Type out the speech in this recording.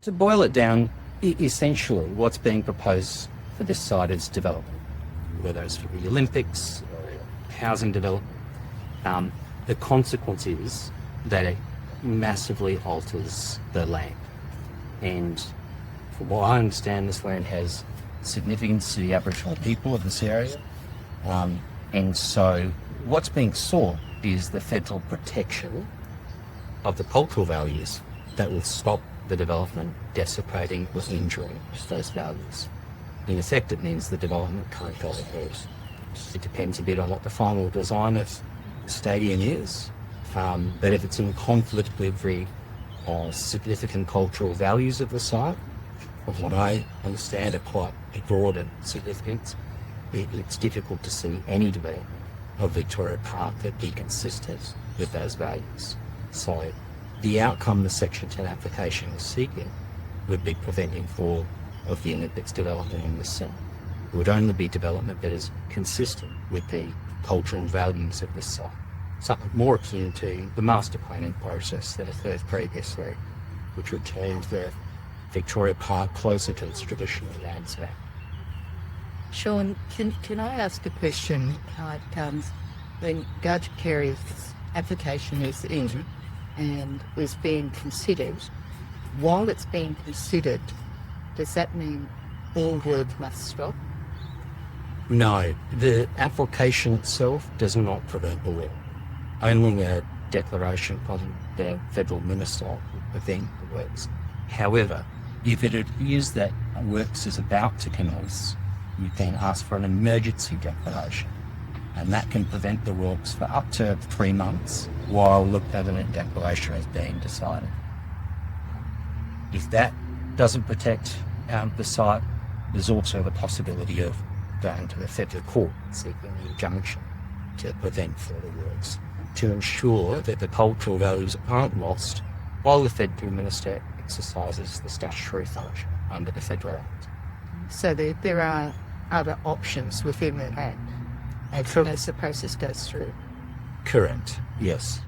To boil it down, essentially what's being proposed for this site is development, whether it's for the Olympics or housing development. The consequence is that it massively alters the land. And from what I understand, this land has significance to the Aboriginal people of this area. And so what's being sought is the federal protection of the cultural values that will stop the development desecrating or injuring those values. In effect, it means the development can't go ahead. It depends a bit on what the final design of the stadium is, but if it's in conflict with the significant cultural values of the site, of what I understand are quite broad and significant, it's difficult to see any development of Victoria Park that be consistent with those values. So the outcome the Section 10 application is seeking would be preventing all of the Olympics development in the site. It would only be development that is consistent with the cultural values of the site. Something more akin to the master planning process that occurred previously, which would turn the Victoria Park closer to its traditional landscape. Sean, can I ask a question? When Judge Carey's application is in and was being considered, while it's being considered, does that mean all work must stop? No, the application itself does not prevent the work. Only a declaration from the federal minister will prevent the works. However, if it appears that works is about to commence, you can ask for an emergency declaration, and that can prevent the works for up to 3 months while the permanent declaration is being decided. If that doesn't protect the site, there's also the possibility of going to the federal court seeking an injunction to prevent further works, to ensure that the cultural values aren't lost while the federal minister exercises the statutory function under the Federal Act. So there are other options within the Act as the process goes through. Correct, yes.